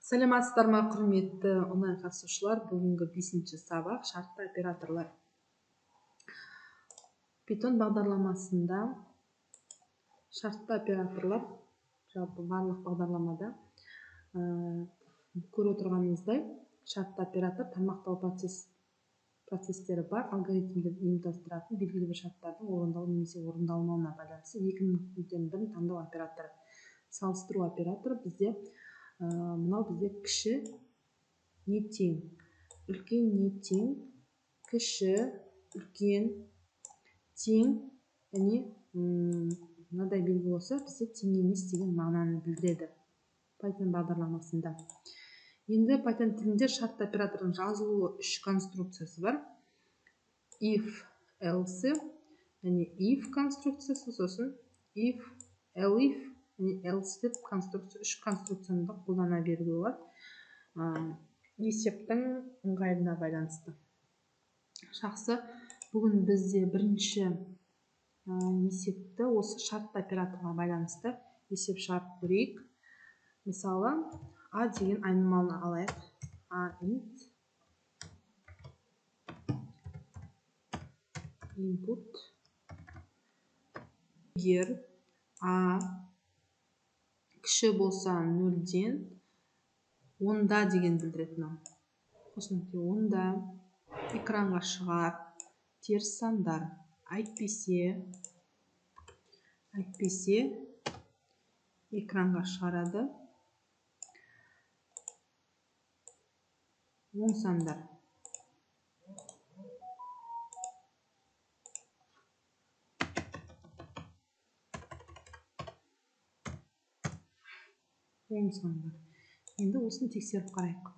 Саламатсыздар ма, құрметті онлайн қатысушылар? Бүгінгі 5-ші сабақ шартты операторлар. Python бағдарламасында шартты операторлар жалпы барлық бағдарламада көріп отырғанымыздай шартты оператор тармақтау процестері бар алгоритмді ұйымдастыратын белгілі бір шарттардың орындалу немесе орындалмауына байланысты екі нүктеден бірін таңдау операторы. Салыстыру операторы бізде мынау бізде кіші не тең, үлкен не тең, кіші, үлкен, тең, және мынадай белгі болса бізде тең емес деген мағынаны білдіреді Python бағдарламасында. Енді Python тілінде шартты оператордың жазылуы үш конструкциясы бар. If, else, және if конструкциясы, сосын if, elif, және else деп конструкция, үш конструкцияны да қолдана беруге болады. Есептің ыңғайына байланысты. Жақсы, бүгін бізде бірінші есепті осы шартты операторға байланысты есеп шығарып көрейік. Мысалы, A деген айнымалыны алайық. A int input. Егер A кіші болса 0-ден 10-да деген білдіретін. Қосынки 10-да экранға шығар теріс сандар. Әйтпесе экранға шығарады оң сандар. Оң сандар. Енді осыны тексеріп қарайық.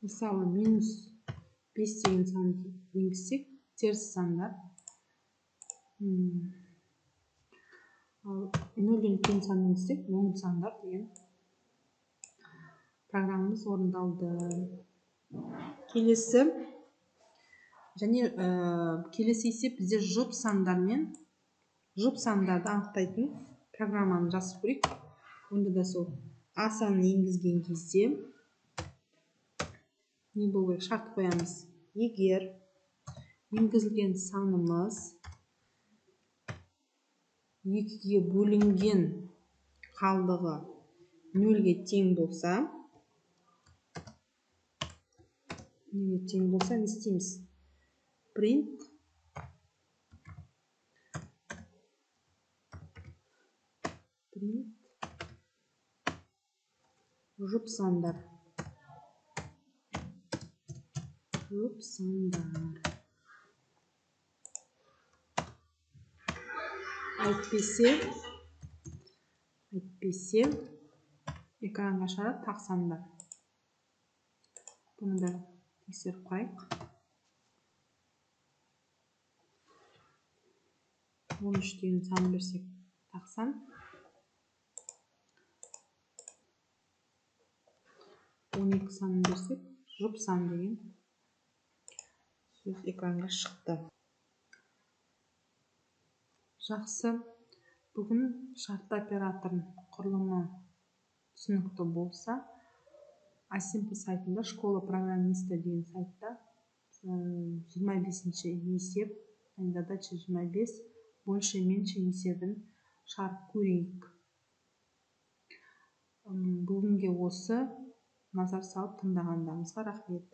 Мысалы, минус 5 деген санды енгізсек, теріс сандар. 0-ден үлкен санды енгізсек, оң сандар деген программамыз орындалды. Келесі есеп бізде жұп сандарды анықтайтын программаны жазып көрейік. Онда да сол A санын енгізген кезде не болу керек? Шарт қоямыз. Егер енгізілген санымыз 2-ге бөлінген қалдығы 0-ге тең болса, не істейміз? Print жұп сандар. Әйтпесе экранға шығарады тақ сандар. Бұны да тексеріп қайық. 13 деген сан берсек тақ сан. 12 санын берсек жұп сан деген сөз экранға шықты. Жақсы, бүгін шартты оператордың құрылымы түсінікті болса, Асимпл сайтында, школа программиста деген сайтта 25-ші есеп, задача 25, больше-меньше есебін шығарып көрейік. Бүгінге осы назар салып тыңдағандарыңызға рахмет.